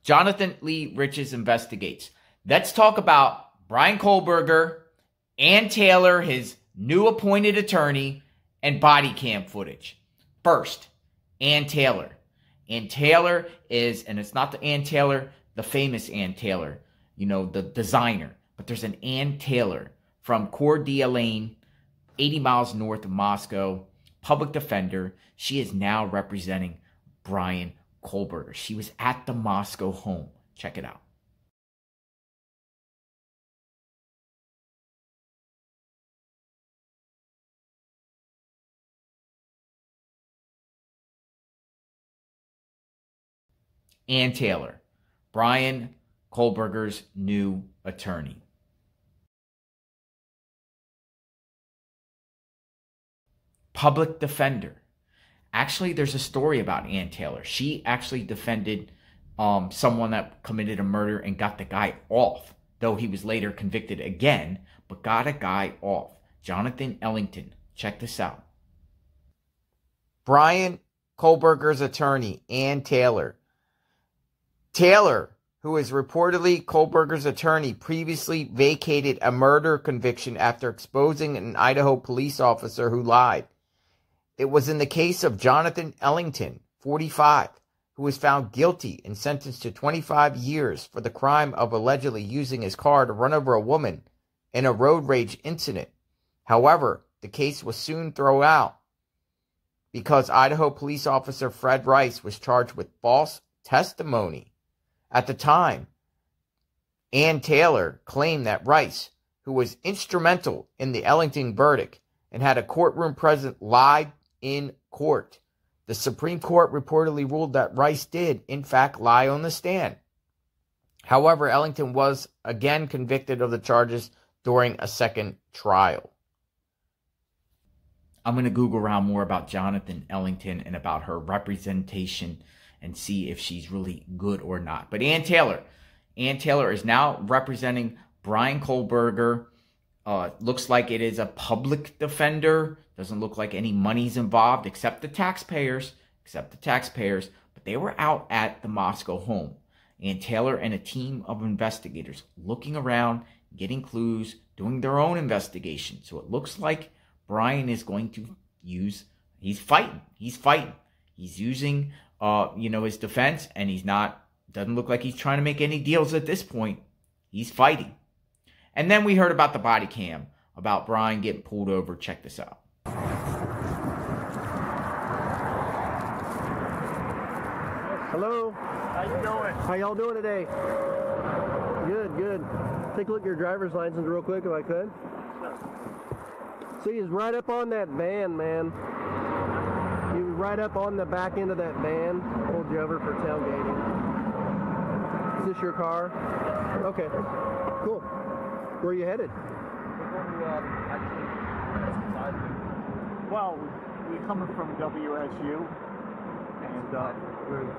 Jonathan Lee Riches investigates. Let's talk about Bryan Kohberger, Ann Taylor, his new appointed attorney, and body cam footage. First, Ann Taylor. Ann Taylor is, and it's not the Ann Taylor, the famous Ann Taylor, you know, the designer. But there's an Ann Taylor from Coeur d'Alene, 80 miles north of Moscow, public defender. She is now representing Bryan Kohberger. She was at the Moscow home. Check it out. Ann Taylor, Bryan Kohberger's new attorney. Public defender. Actually, there's a story about Ann Taylor. She actually defended someone that committed a murder and got the guy off, though he was later convicted again, but got a guy off. Jonathan Ellington. Check this out. Bryan Kohberger's attorney, Ann Taylor. Taylor, who is reportedly Kohberger's attorney, previously vacated a murder conviction after exposing an Idaho police officer who lied. It was in the case of Jonathan Ellington, 45, who was found guilty and sentenced to 25 years for the crime of allegedly using his car to run over a woman in a road rage incident. However, the case was soon thrown out because Idaho police officer Fred Rice was charged with false testimony. At the time, Ann Taylor claimed that Rice, who was instrumental in the Ellington verdict and had a courtroom present, lied in court. The Supreme Court reportedly ruled that Rice did, in fact, lie on the stand. However, Ellington was again convicted of the charges during a second trial. I'm going to Google around more about Jonathan Ellington and about her representation and see if she's really good or not. But Ann Taylor is now representing Bryan Kohberger. Looks like it is a public defender. Doesn't look like any money's involved except the taxpayers. But they were out at the Moscow home. Ann Taylor and a team of investigators looking around, getting clues, doing their own investigation. So it looks like Bryan is going to use, he's fighting. He's using his defense, and doesn't look like he's trying to make any deals at this point. He's fighting. And then we heard about the body cam, about Bryan getting pulled over. Check this out. Hello. How you doing? How y'all doing today? Good. Take a look at your driver's license real quick if I could. See, he's right up on that van, man. He was right up on the back end of that van. Pulled you over for tailgating. Is this your car? Okay. Cool. Where are you headed? Well, we're coming from WSU, and we're standing early.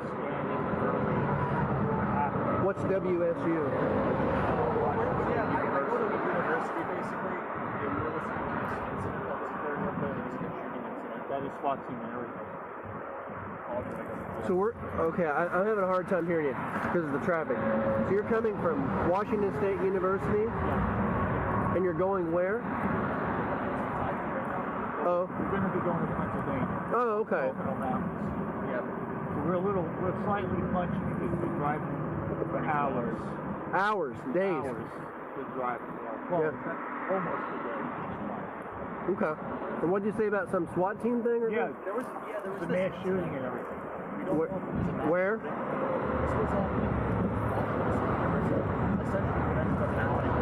What's WSU? Yeah, I go to the university basically. And we're listening to this incident that was occurring up there. It was a shooting incident. That is SWAT team and everything. So I'm having a hard time hearing you because of the traffic. So you're coming from Washington State University, and you're going where? Oh. We're going to be going to Pennsylvania. Oh, okay. Yeah. So we're slightly punchy because we're driving for hours. Hours, days. We're driving. Well, almost a day. Okay. And what did you say about some SWAT team thing? Or yeah, there was a mass shooting and everything. Where? This was essentially what ended up happening.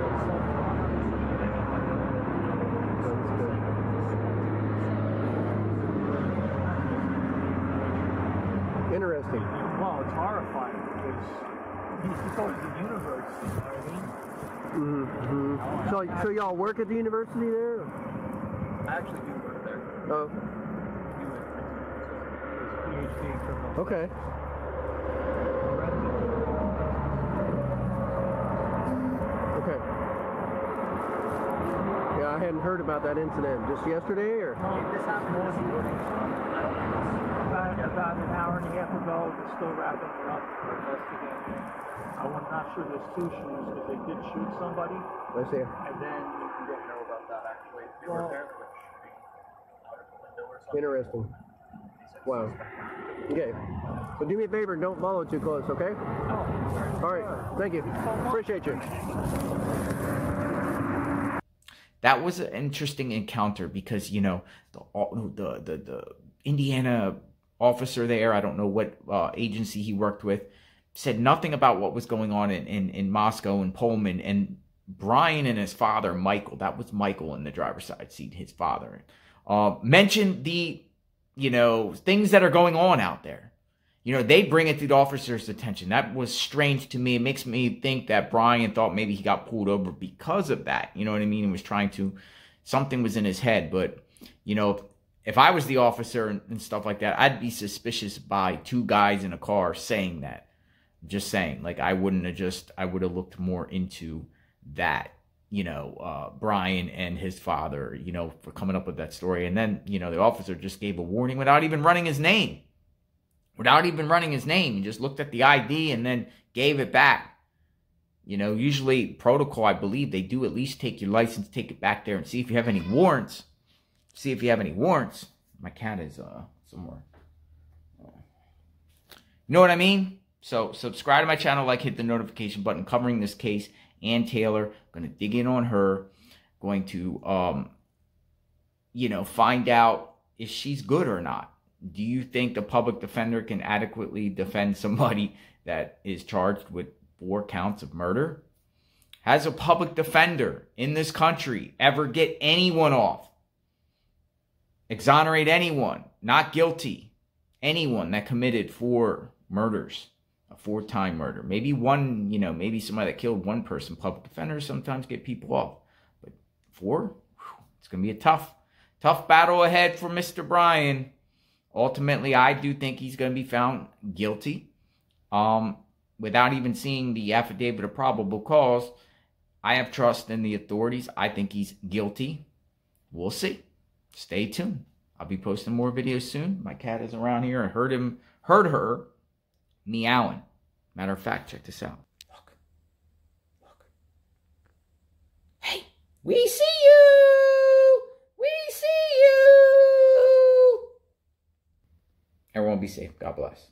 Interesting. Well, it's horrifying because he's supposed to be university, you know what I mean? So y'all work at the university there? I actually do work there. Oh. PhD in criminal. Okay. Okay. Yeah, I hadn't heard about that incident. Just yesterday, or? This happened this morning. About an hour and a half ago. We're still wrapping it up for investigating. not sure there's two shoes because they did shoot somebody, Let's see. and then you don't know about that actually. They were apparently like shooting out of the window or something. Interesting. Wow. Okay. So do me a favor, don't follow too close, okay? Oh, all right. Thank you. Appreciate you. That was an interesting encounter because, you know, the Indiana officer there, I don't know what agency he worked with, said nothing about what was going on in Moscow and Pullman. And Bryan and his father, Michael, that was Michael in the driver's side seat, his father, mentioned the, you know, things that are going on out there. You know, they bring it to the officer's attention. That was strange to me. It makes me think that Bryan thought maybe he got pulled over because of that. You know what I mean? He was trying to, something was in his head. But, you know, if I was the officer and stuff like that, I'd be suspicious by two guys in a car saying that. Just saying. Like, I would have looked more into that, you know, Bryan and his father, you know, for coming up with that story. And then, you know, the officer just gave a warning without even running his name. He just looked at the ID and then gave it back. You know, usually protocol, I believe they do at least take your license, take it back there and see if you have any warrants. My cat is somewhere. You know what I mean? So subscribe to my channel, like, hit the notification button covering this case. Ann Taylor, going to dig in on her. Going to, you know, find out if she's good or not. Do you think the public defender can adequately defend somebody that is charged with 4 counts of murder? Has a public defender in this country ever get anyone off? Exonerate anyone, not guilty. Anyone that committed 4 murders, a 4-time murder. Maybe one, you know, maybe somebody that killed one person. Public defenders sometimes get people off. But 4? It's going to be a tough battle ahead for Mr. Bryan. Ultimately, I do think he's going to be found guilty. Without even seeing the affidavit of probable cause, I have trust in the authorities. I think he's guilty. We'll see. Stay tuned. I'll be posting more videos soon. My cat is around here. I heard her meowing. Matter of fact, check this out. Look. Hey, we see you. We see you. Everyone be safe. God bless.